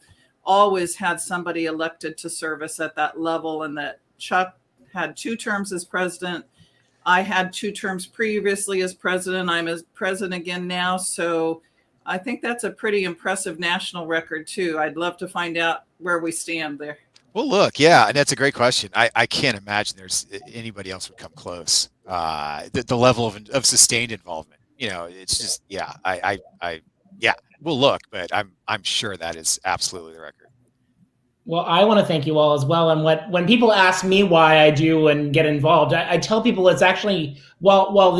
always had somebody elected to service at that level, and that Chuck had 2 terms as president. I had 2 terms previously as president. I'm as president again now. So I think that's a pretty impressive national record too. I'd love to find out where we stand there.
Well, look, yeah, and that's a great question. I can't imagine there's anybody else would come close. The level of sustained involvement. It's just, yeah, yeah. We'll look, but I'm sure that is absolutely the record.
Well, I want to thank you all as well. And when people ask me why I do and get involved, I tell people it's actually, while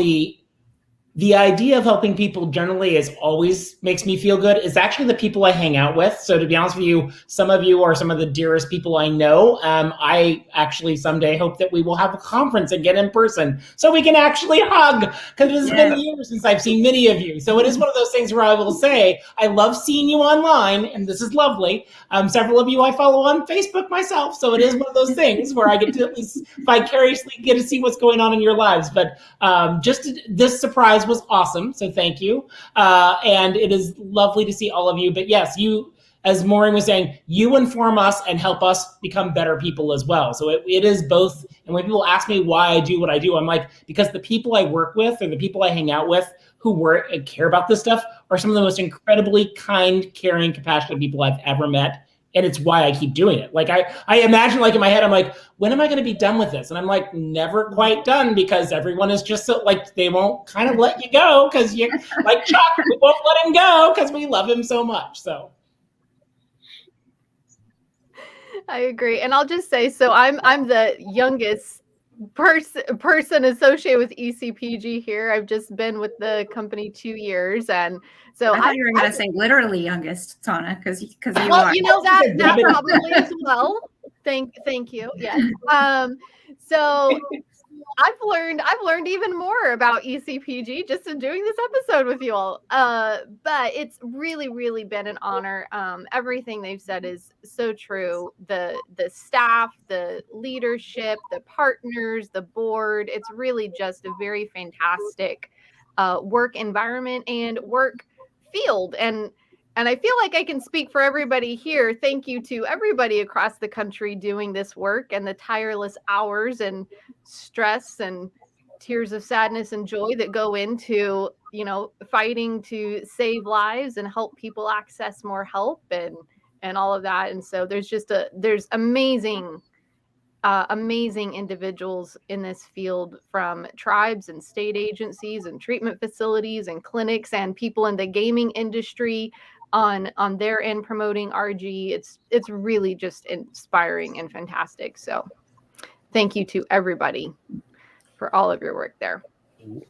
the idea of helping people generally always makes me feel good, is actually the people I hang out with. So to be honest with you, some of you are some of the dearest people I know. I actually someday hope that we will have a conference again in person so we can actually hug, because it's been years since I've seen many of you. So it is one of those things where I will say, I love seeing you online, and this is lovely. Several of you I follow on Facebook myself. So it is one of those things where I get to at least vicariously get to see what's going on in your lives. But this surprise was awesome, so thank you. And it is lovely to see all of you. But yes, you, as Maureen was saying, you inform us and help us become better people as well. So it is both. And when people ask me why I do what I do, I'm like, because the people I work with or the people I hang out with who work and care about this stuff are some of the most incredibly kind, caring, compassionate people I've ever met. And it's why I keep doing it. Like I imagine, like in my head, I'm like, when am I going to be done with this? And I'm like, never quite done, because everyone is just so, like, they won't kind of let you go, because you like Chuck, we won't let him go because we love him so much. So
I agree. And I'll just say, so I'm the youngest person associated with ECPG here. I've just been with the company 2 years, and so
I thought you were going to say literally youngest, Tana, because you
well,
are.
That probably as well. Thank you. Yes. So I've learned even more about ECPG just in doing this episode with you all. But it's really been an honor. Everything they've said is so true. The staff, the leadership, the partners, the board. It's really just a very fantastic work environment and work field. And I feel like I can speak for everybody here. Thank you to everybody across the country doing this work and the tireless hours and stress and tears of sadness and joy that go into, fighting to save lives and help people access more help and all of that. And so there's amazing individuals in this field, from tribes and state agencies and treatment facilities and clinics and people in the gaming industry on their end promoting RG. It's really just inspiring and fantastic. So thank you to everybody for all of your work there.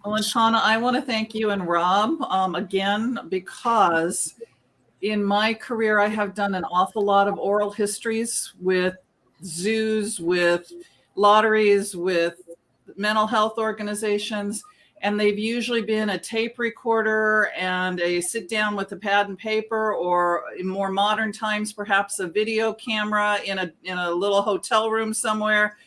Well, and Shauna, I want to thank you and Rob again, because in my career, I have done an awful lot of oral histories with zoos, with lotteries, with mental health organizations, and they've usually been a tape recorder and a sit down with a pad and paper, or in more modern times, perhaps a video camera in a little hotel room somewhere.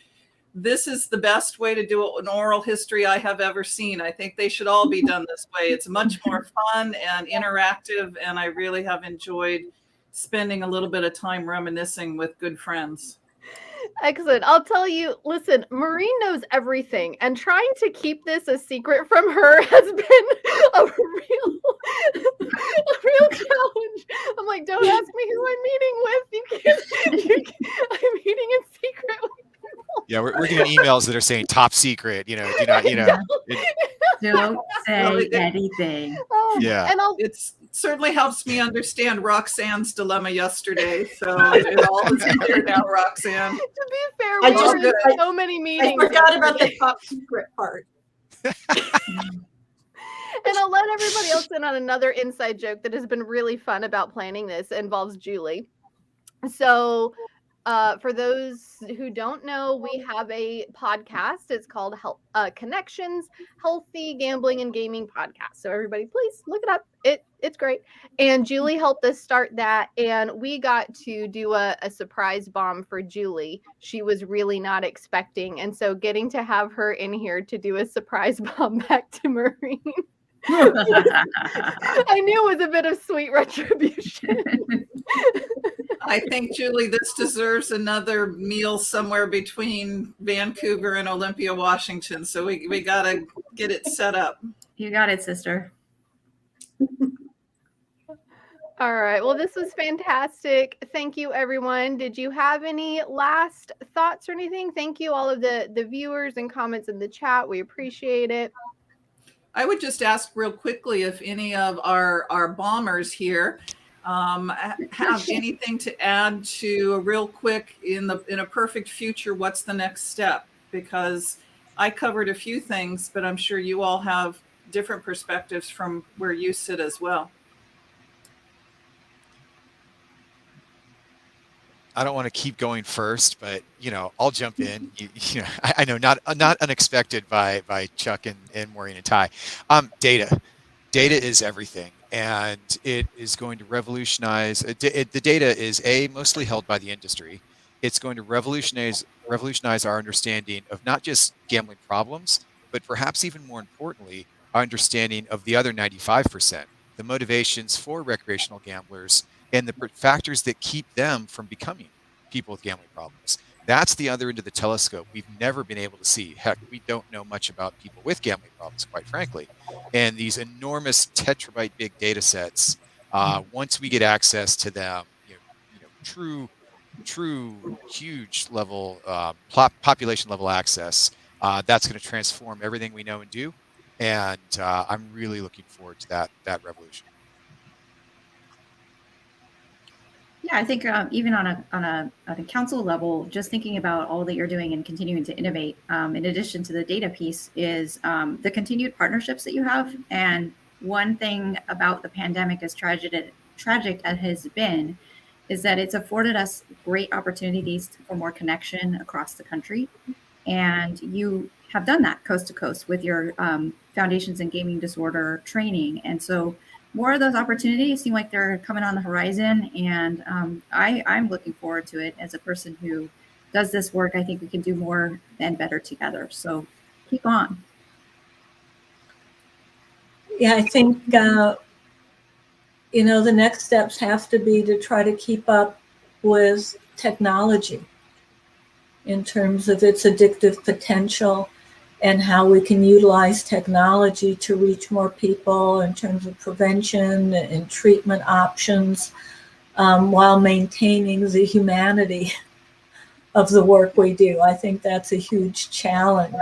This is the best way to do an oral history I have ever seen. I think they should all be done this way. It's much more fun and interactive, and I really have enjoyed spending a little bit of time reminiscing with good friends.
Excellent. I'll tell you, listen, Maureen knows everything, and trying to keep this a secret from her has been a real challenge. I'm like, don't ask me who I'm meeting with. I'm meeting in secret with people.
Yeah, we're getting emails that are saying top secret, do not,
Don't say anything.
Yeah.
And
It certainly helps me understand Roxanne's dilemma yesterday. So it all is clear now, Roxanne.
To be fair,
I
we
just-
were in so many
I
meetings.
forgot about the top secret part.
And I'll let everybody else in on another inside joke that has been really fun about planning this. It involves Julie. So for those who don't know, we have a podcast. It's called Connections, Healthy Gambling and Gaming Podcast. So everybody, please look it up. It's great. And Julie helped us start that. And we got to do a surprise bomb for Julie. She was really not expecting. And so getting to have her in here to do a surprise bomb back to Maureen, I knew it was a bit of sweet retribution.
I think, Julie, this deserves another meal somewhere between Vancouver and Olympia, Washington. So we got to get it set up.
You got it, sister.
All right. Well, this was fantastic. Thank you, everyone. Did you have any last thoughts or anything? Thank you, all of the viewers and comments in the chat. We appreciate it.
I would just ask real quickly if any of our bombers here have anything to add to real quick in a perfect future. What's the next step? Because I covered a few things, but I'm sure you all have different perspectives from where you sit as well.
I don't want to keep going first, but I'll jump in. I know not unexpected by Chuck and Maureen and Ty. Data is everything, and it is going to revolutionize. The data is mostly held by the industry. It's going to revolutionize our understanding of not just gambling problems, but perhaps even more importantly, our understanding of the other 95%, the motivations for recreational gamblers, and the factors that keep them from becoming people with gambling problems. That's the other end of the telescope we've never been able to see. Heck, we don't know much about people with gambling problems, quite frankly. And these enormous tetrabyte big data sets, once we get access to them, true huge level, population level access, that's going to transform everything we know and do. And I'm really looking forward to that revolution.
Yeah, I think even on a council level, just thinking about all that you're doing and continuing to innovate, in addition to the data piece, is the continued partnerships that you have. And one thing about the pandemic, as tragic as it has been, is that it's afforded us great opportunities for more connection across the country. And you have done that coast to coast with your Foundations in Gaming Disorder training. And so more of those opportunities seem like they're coming on the horizon. And I'm looking forward to it as a person who does this work. I think we can do more and better together. So keep on.
Yeah, I think, the next steps have to be to try to keep up with technology in terms of its addictive potential and how we can utilize technology to reach more people in terms of prevention and treatment options, while maintaining the humanity of the work we do. I think that's a huge challenge.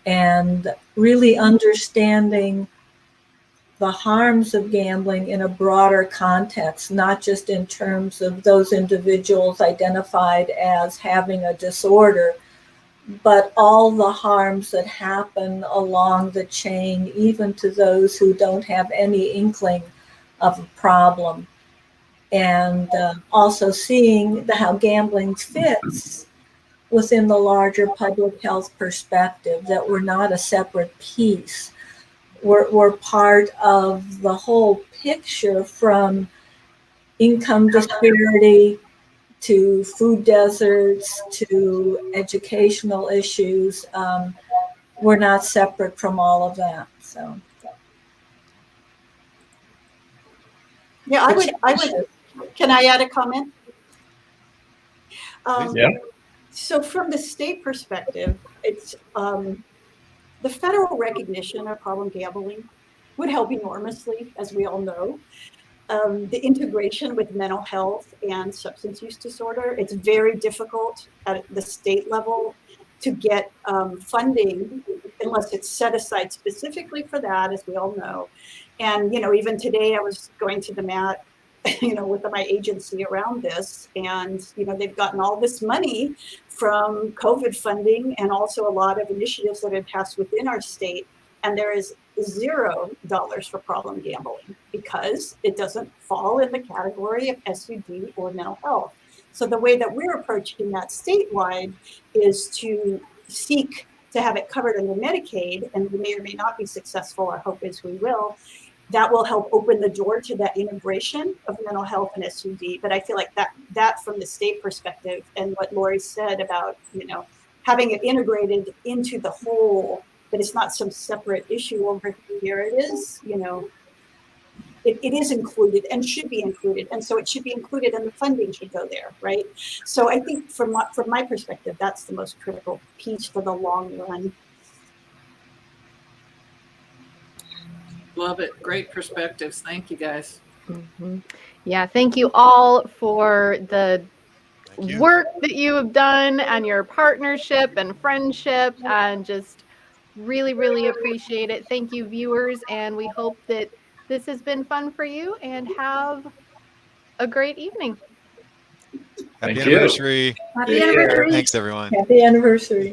And really understanding the harms of gambling in a broader context, not just in terms of those individuals identified as having a disorder, but all the harms that happen along the chain, even to those who don't have any inkling of a problem. And also seeing how gambling fits within the larger public health perspective, that we're not a separate piece. We're part of the whole picture, from income disparity to food deserts to educational issues. We're not separate from all of that. So,
Yeah, I would. Can I add a comment?
Yeah.
So from the state perspective, it's the federal recognition of problem gambling would help enormously, as we all know. The integration with mental health and substance use disorder, it's very difficult at the state level to get funding unless it's set aside specifically for that, as we all know. And, even today I was going to the mat, with my agency around this, and, they've gotten all this money from COVID funding and also a lot of initiatives that have passed within our state. And there is $0 for problem gambling because it doesn't fall in the category of SUD or mental health. So the way that we're approaching that statewide is to seek to have it covered under Medicaid, and we may or may not be successful. Our hope is we will. That will help open the door to that integration of mental health and SUD. But I feel like that from the state perspective, and what Lori said about, having it integrated into the whole, that it's not some separate issue over here. It is, it is included and should be included. And so it should be included and the funding should go there, right? So I think from my perspective, that's the most critical piece for the long run.
Love it. Great perspectives. Thank you, guys.
Mm-hmm. Yeah, thank you all for the work that you have done and your partnership and friendship, and just really, really appreciate it. Thank you, viewers, and we hope that this has been fun for you, and have a great evening.
Happy
Thank you.
anniversary.
Happy anniversary.
Thanks, everyone.
happy anniversary.